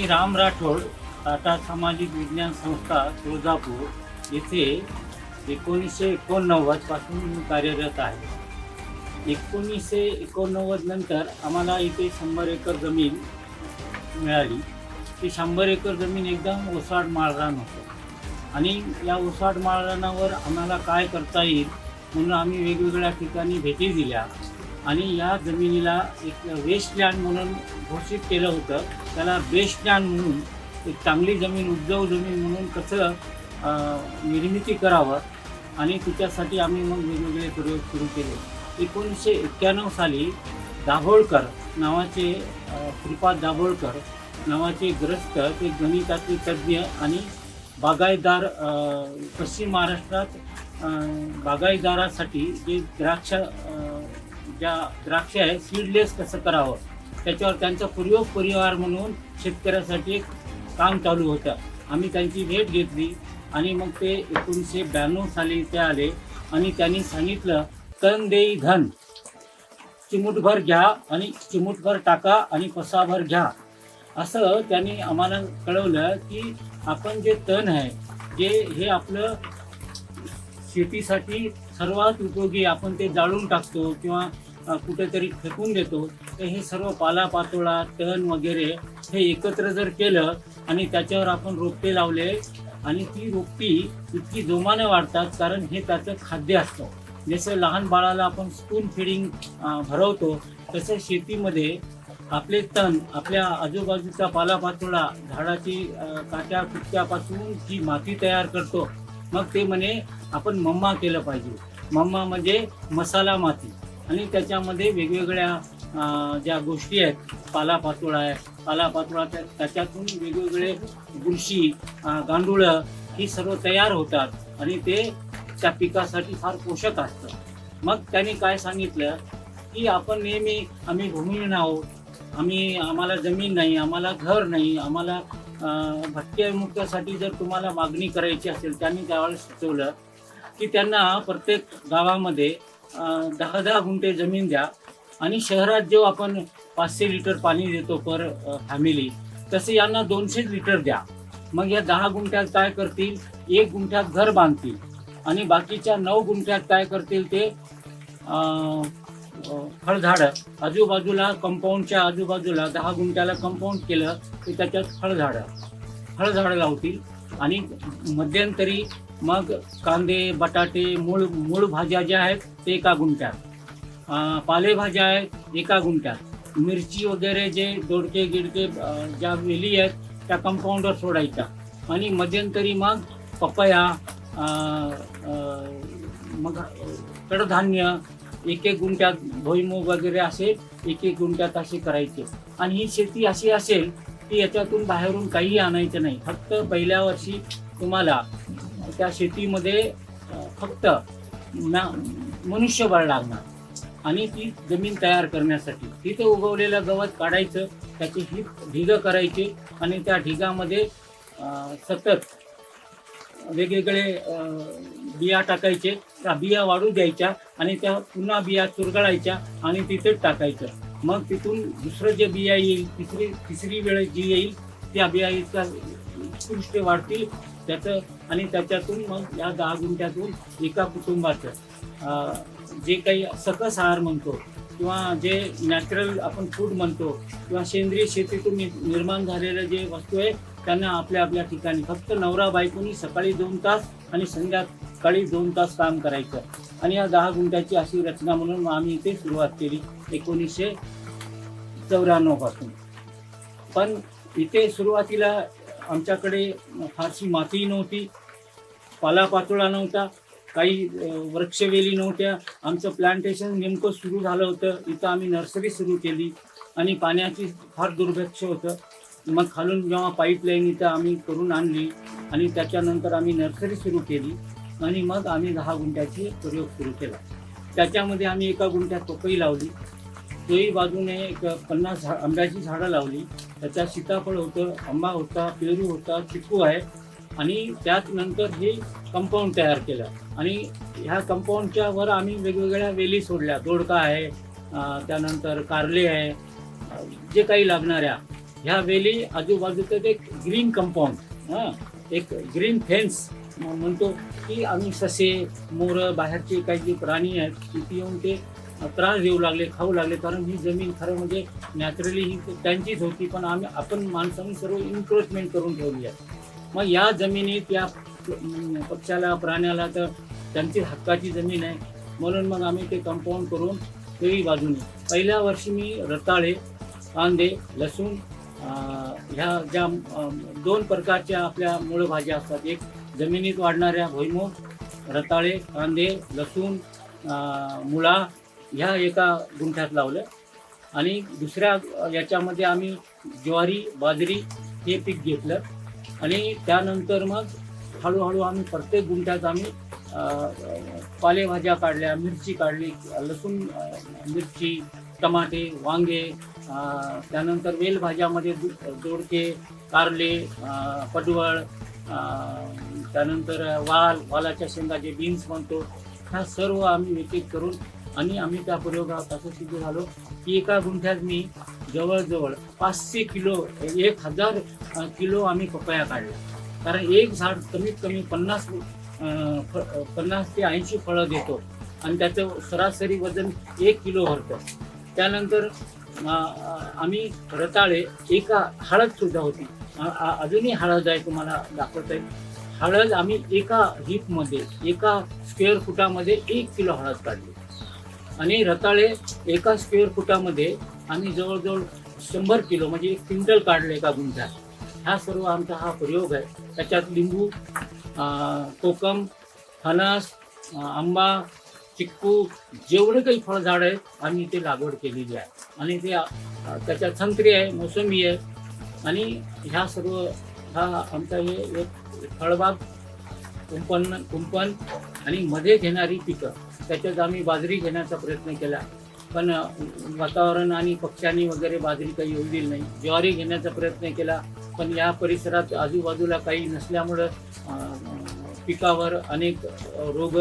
राम राठोड, टाटा सामाजिक विज्ञान संस्था तुळजापूर येथे 1989 पासून कार्यरत आहे. 1989 नंतर आम्हाला इथे 100 एकर जमीन मिळाली. ती 100 एकर जमीन एकदम ओसाड माळरान होतं आणि या ओसाड माळरानावर आम्हाला काय करता येईल म्हणून आम्ही वेगवेगळ्या ठिकाणी भेटी दिल्या आणि या जमिनीला एक वेस्टलँड म्हणून घोषित केलं होतं. त्याला बेस्टलँड म्हणून एक चांगली जमीन, उपजाऊ जमीन म्हणून कसं निर्मिती करावं आणि त्याच्यासाठी आम्ही मग वेगवेगळे प्रयोग सुरू केले. 1991 साली दाभोळकर नावाचे श्रीपाद दाभोळकर नावाचे ग्रस्त, ते गणिताचे तज्ज्ञ आणि बागायतदार, पश्चिम महाराष्ट्रात बागायतदारासाठी जे ज्या द्राक्ष आहे सीडलेस कसं करावं त्याच्यावर त्यांचा प्रयोग परिवार म्हणून शेतकऱ्यासाठी एक काम चालू होतं. आम्ही त्यांची भेट घेतली आणि मग ते 1992 साली ते आले आणि त्यांनी सांगितलं, तन देई धन, चिमूटभर घ्या आणि चिमूटभर टाका आणि पसाभर घ्या. असं त्यांनी आम्हाला कळवलं की आपण जे तण आहे, जे हे आपलं शेतीसाठी सर्वात उपयोगी, आपण ते जाळून टाकतो किंवा कुठेतरी फेकून देतो, तर हे सर्व पालापाचोळा, तण वगैरे हे एकत्र जर केलं आणि त्याच्यावर आपण रोपटे लावले आणि ती रोपटी इतकी जोमाने वाढतात, कारण हे त्याचं खाद्य असतं. जसं लहान बाळाला आपण स्पून फिडिंग भरवतो, तसं शेतीमध्ये आपले तण, आपल्या आजूबाजूचा पालापाचोळा, झाडाची काट्या कुट्यापासून जी माती तयार करतो, मग ते म्हणे आपण मम्मा केलं पाहिजे. मम्मा म्हणजे मसाला माती आणि त्याच्यामध्ये वेगवेगळ्या ज्या गोष्टी आहेत, पालापाचोळा आहे, पालापाचोळा त्याच्यातून वेगवेगळे बुरशी, गांडुळं ही सर्व तयार होतात आणि ते त्या पिकासाठी फार पोषक असतं. मग त्यांनी काय सांगितलं की आपण नेहमी आम्ही भूमिहीन आहोत, आम्हाला जमीन नाही, आम्हाला घर नाही, आम्हाला भटक्यामुक्तासाठी जर तुम्हाला मागणी करायची असेल, त्यांनी त्यावेळेस सुचवलं की त्यांना प्रत्येक गावामध्ये 10-10 गुंठे जमीन द्या आणि शहरात जो आपण 500 लिटर पाणी देतो पर फॅमिली, तसे यांना 200 लिटर द्या. मग या 10 गुंठ्यात काय करतील, 1 गुंठ्यात घर बांधतील आणि बाकीच्या 9 गुंठ्यात काय करतील, ते फळझाडं आजूबाजूला, कंपाऊंडच्या आजूबाजूला 10 गुंठ्याला कंपाऊंड केलं की त्याच्यात फळझाडं लावतील आणि मध्यंतरी मग कांदे, बटाटे, मूळ भाज्या ज्या आहेत ते 1 गुंठ्यात, पालेभाज्या आहेत 1 गुंठ्यात, मिरची वगैरे जे दोडके गिडके ज्या वेली आहेत त्या कंपाऊंडवर सोडायच्या आणि मध्यंतरी मग पपया, मग कडधान्य 1-1 गुंठ्यात, भुईमूग वगैरे असे 1-1 गुंठ्यात असे करायचे. आणि ही शेती अशी असेल की याच्यातून बाहेरून काही आणायचं नाही. फक्त पहिल्या वर्षी तुम्हाला त्या शेतीमध्ये फक्त मनुष्यबळ लागणार आणि ती जमीन तयार करण्यासाठी तिथे उगवलेलं गवत काढायचं, त्याची ढिगं करायचे आणि त्या ढिगामध्ये सतत वेगवेगळे बिया टाकायचे. त्या बिया वाढू द्यायच्या आणि त्या पुन्हा बिया चुरगळायच्या आणि तिथेच टाकायचं. मग तिथून दुसरं जे बिया येईल, तिसरी वेळ जी येईल, त्या बिया इतका उत्कृष्ट वाढतील त्याचं आणि त्याच्यातून मग या 10 गुंठ्यातून एका कुटुंबाचं जे काही सकस आहार म्हणतो किंवा जे नॅचरल आपण फूड म्हणतो किंवा सेंद्रिय शेतीतून निर्माण झालेलं जे वस्तू आहे, त्यांना आपल्या आपल्या ठिकाणी फक्त नवरा बायकोनी सकाळी 2 तास आणि संध्याकाळी 2 तास काम करायचं. आणि या 10 गुंठ्याची अशी रचना म्हणून आम्ही इथे सुरुवात केली 1994 पासून. पण इथे सुरुवातीला आमच्याकडे फारशी माती नव्हती, पालापाचोळा नव्हता, काही वृक्षवेली नव्हत्या. आमचं प्लांटेशन नेमकं सुरू झालं होतं. इथं आम्ही नर्सरी सुरू केली आणि पाण्याची फार दुर्भिक्ष होतं. मग खालून जेव्हा पाईपलाईन इथं आम्ही करून आणली आणि त्याच्यानंतर आम्ही नर्सरी सुरू केली आणि मग आम्ही 10 गुंठ्याची प्रयोग सुरू केला. त्याच्यामध्ये आम्ही 1 गुंठ्यात पपई लावली, तोही बाजूने एक 50 आंब्याची झाडं लावली. त्याच्यात सीताफळ होतं, आंबा होता, पेरू होता, चिकू आहे आणि त्यात नंतर हे कंपाऊंड तयार केलं आणि ह्या कंपाऊंडच्या वर आम्ही वेगवेगळ्या वेली सोडल्या. दोडका आहे, त्यानंतर कारले आहे, जे काही लागणाऱ्या ह्या वेली आजूबाजूचं एक ग्रीन कंपाऊंड, एक ग्रीन फेन्स म्हणतो की आम्ही ससे मोर बाहेरचे काही जे प्राणी आहेत तिथे येऊन ते त्रास देऊ लागले, खाऊ लागले. कारण ही जमीन खरं म्हणजे नॅचरली ही त्यांचीच होती, पण आपण माणसांनी सर्व इन्क्रोचमेंट करून ठेवली आहे. मग या जमिनीत या पक्षाला प्राण्याला तर त्यांची हक्काची जमीन आहे, म्हणून मग आम्ही ते कंपाऊंड करून केळी बाजूने पहिल्या वर्षी मी रताळे, कांदे, लसूण, ह्या ज्या 2 प्रकारच्या आपल्या मूळ भाज्या असतात, एक जमिनीत वाढणाऱ्या भुईमूग, रताळे, कांदे, लसूण, मुळा ह्या एका गुंठ्यात लावलं आणि दुसऱ्या याच्यामध्ये आम्ही ज्वारी, बाजरी हे पीक घेतलं आणि त्यानंतर मग हळूहळू आम्ही प्रत्येक गुंठ्यात आम्ही पालेभाज्या काढल्या, मिरची काढली, लसूण, मिरची, टमाटे, वांगे, त्यानंतर वेलभाज्यामध्ये दोडके, कारले, पडवळ, त्यानंतर वालाच्या शेंगा जे बीन्स म्हणतो, ह्या सर्व आम्ही एक एक करून आणि आम्ही त्या प्रयोगात असं सिद्ध झालो की एका गुंठ्यात मी जवळजवळ 500 किलो 1000 किलो आम्ही पपया काढल्या. कारण एक झाड कमीत कमी 50 ते 80 फळं देतो आणि त्याचं सरासरी वजन 1 किलो भरतं. त्यानंतर आम्ही रताळे, एका हळद सुद्धा होती, अजूनही हळद आहे, तुम्हाला दाखवता येईल. हळद आम्ही एका हीपमध्ये, एका स्क्वेअर फुटामध्ये 1 किलो हळद काढली आणि रताळे एका स्क्वेअर फुटामध्ये आम्ही जवळजवळ 100 किलो म्हणजे 1 क्विंटल काढले एका गुंठ्यात. हा सर्व आमचा हा प्रयोग आहे. त्याच्यात लिंबू, कोकम, फणस, आंबा, चिक्कू, जेवढे काही फळझाड आहेत आम्ही इथे लागवड केलेली आहे आणि ते त्याच्यात संत्री आहे, मोसंबी आहे आणि ह्या सर्व हा आमचा हे एक फळबाग कुंपण आणि मध्ये घेणारी पिकं. त्याच्यात आम्ही बाजरी घेण्याचा प्रयत्न केला, पण वातावरण आणि पक्ष्यांनी वगैरे बाजरी काही येऊ दिली नाही. ज्वारी घेण्याचा प्रयत्न केला, पण या परिसरात आजूबाजूला काही नसल्यामुळं पिकावर अनेक रोग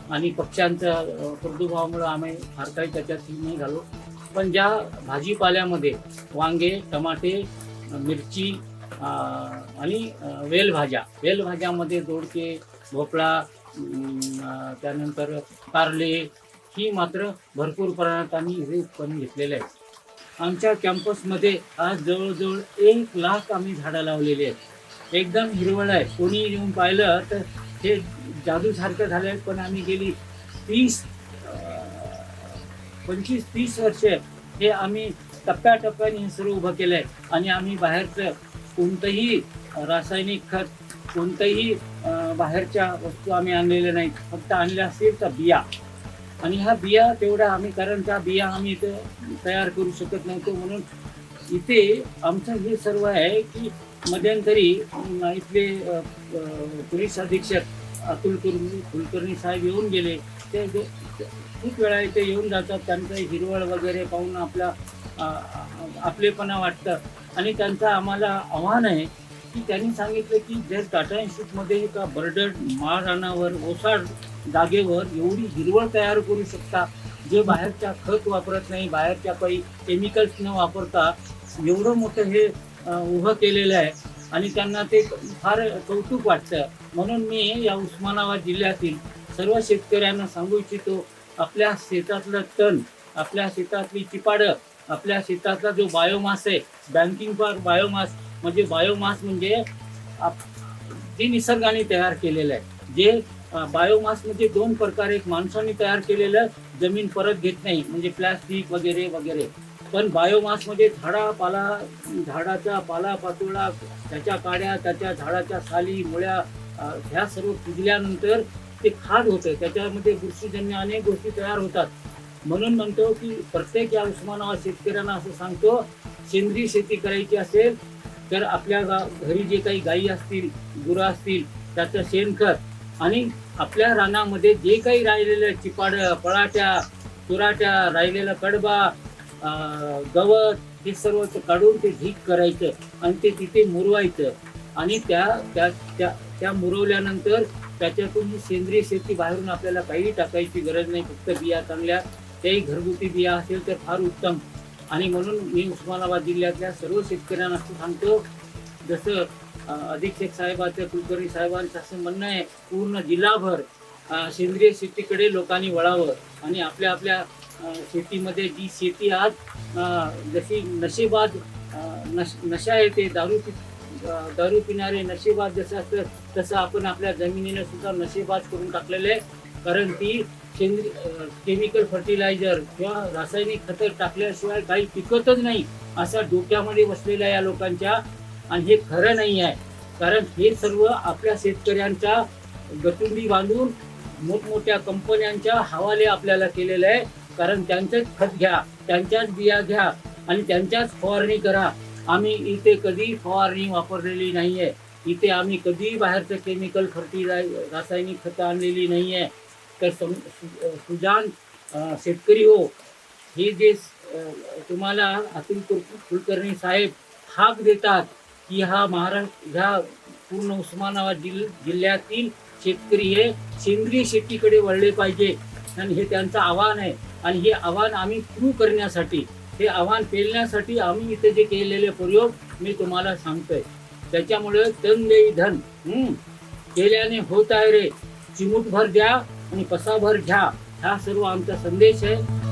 आणि पक्ष्यांच्या प्रादुर्भावामुळं आम्ही फार काही त्याच्यात नाही झालो. पण ज्या भाजीपाल्यामध्ये वांगे, टमाटे, मिरची आणि वेलभाज्यामध्ये दोडके, भोपळा, त्यानंतर कारले ही मात्र भरपूर प्रमाणात आम्ही हे उत्पन्न घेतलेले आहे. आमच्या कॅम्पसमध्ये आज जवळजवळ 1 लाख आम्ही झाडं लावलेली आहेत. एकदम हिरवळ आहे. कोणी येऊन पाहिलं तर हे जादूसारखं झालं आहे. पण आम्ही गेली 25-30 वर्ष हे आम्ही टप्प्याटप्प्याने हे सर्व उभं केलं आहे आणि आम्ही बाहेरचं कोणतंही रासायनिक खत, कोणतंही बाहेरच्या वस्तू आम्ही आणलेल्या नाहीत. फक्त आणल्या असतील तर बिया, आणि ह्या बिया तेवढ्या आम्ही, कारण त्या बिया आम्ही इथं तयार करू शकत नव्हतो, म्हणून इथे आमचं हे सर्व आहे की मध्यंतरी इथले पोलीस अधीक्षक अतुल कुलकर्णी साहेब येऊन गेले. ते खूप वेळा इथे येऊन जातात. त्यांचं हिरवळ वगैरे पाहून आपलेपणा वाटतं आणि त्यांचं आम्हाला आव्हान आहे की त्यांनी सांगितलं की जर टाटा इन्स्टिट्यूटमध्ये एका बर्डड माळरानावर, ओसाड जागेवर एवढी हिरवळ तयार करू शकता, जे बाहेरच्या खत वापरत नाही, बाहेरच्या काही केमिकल्स न वापरता एवढं मोठं हे उभं केलेलं आहे आणि त्यांना ते फार कौतुक वाटतं. म्हणून मी या उस्मानाबाद जिल्ह्यातील सर्व शेतकऱ्यांना सांगू इच्छितो, आपल्या शेतातलं तण, आपल्या शेतातली चिपाडं, आपल्या शेतातला जो बायोमास आहे, बँकिंग फॉर बायोमास म्हणजे जे निसर्गाने तयार केलेलं आहे. जे बायोमास म्हणजे 2 प्रकार, एक माणसाने तयार केलेलं जमीन परत घेत नाही म्हणजे प्लॅस्टिक वगैरे वगैरे, पण बायोमास म्हणजे झाडाचा पालापाचोळा, त्याच्या काड्या, त्याच्या झाडाच्या साली, मुळ्या ह्या सर्व कुजल्यानंतर ते खाद होतं, त्याच्यामध्ये बुरशीजन्य अनेक गोष्टी तयार होतात. म्हणून म्हणतो की प्रत्येक या उस्मानाबाद शेतकऱ्यांना असं सांगतो, सेंद्रिय शेती करायची असेल तर आपल्या घरी जे काही गायी असतील, गुरं असतील, त्याचं शेणखत आणि आपल्या रानामध्ये जे काही राहिलेलं चिपाडं, पळाट्या, तुराट्या, राहिलेला कडबा, गवत, हे सर्व काढून ते ढीक करायचं आणि ते तिथे मुरवायचं आणि त्या मुरवल्यानंतर त्याच्यातून ही सेंद्रिय शेती, बाहेरून आपल्याला काही टाकायची गरज नाही, फक्त बिया चांगल्या, त्याही घरगुती बिया असेल तर फार उत्तम. आणि म्हणून मी उस्मानाबाद जिल्ह्यातल्या सर्व शेतकऱ्यांना असं सांगतो, जसं अधीक्षक साहेबांचं, कुलकर्णी साहेबांचं असं म्हणणं आहे, पूर्ण जिल्हाभर सेंद्रिय शेतीकडे लोकांनी वळावं आणि आपल्या आपल्या शेतीमध्ये जी शेती आज जशी नशेबाज नशा येते, दारू पिणारे नशेबाज जसं असतं तसं आपण आपल्या जमिनीनं सुद्धा नशेबाज करून टाकलेलं आहे. कारण ती केमिकल फर्टिलायझर किंवा रासायनिक खतं टाकल्याशिवाय काही पिकतच नाही असा डोक्यामध्ये बसलेला या लोकांच्या. आणि हे खरं नाही आहे, कारण हे सर्व आपल्या शेतकऱ्यांच्या गटुंडी बांधून मोठमोठ्या कंपन्यांच्या हवाले आपल्याला केलेलं आहे. कारण त्यांचंच खत घ्या, त्यांच्याच बिया घ्या आणि त्यांच्याच फवारणी करा. आम्ही इथे कधी फवारणी वापरलेली नाही आहे, इथे आम्ही कधी बाहेरचं केमिकल फर्टिलायझर रासायनिक खतं आणलेली नाही आहे. तर सुजाण शेतकरी हो, हे जे तुम्हाला अतुल कुलकर्णी साहेब हाक देतात की हा महाराष्ट्र, ह्या पूर्ण उस्मानाबाद जिल्ह्यातील शेतकरी हे सेंद्रिय शेतीकडे वळले पाहिजे, आणि हे त्यांचं आव्हान आहे. आणि हे आव्हान आम्ही प्रूव्ह करण्यासाठी, हे आव्हान पेलण्यासाठी आम्ही इथे जे केलेले प्रयोग मी तुम्हाला सांगतोय. त्याच्यामुळे तन देई धन केल्याने होत आहे रे, चिमूटभर द्या आणि पसाभर घ्या, हा सर्व आमचा संदेश आहे.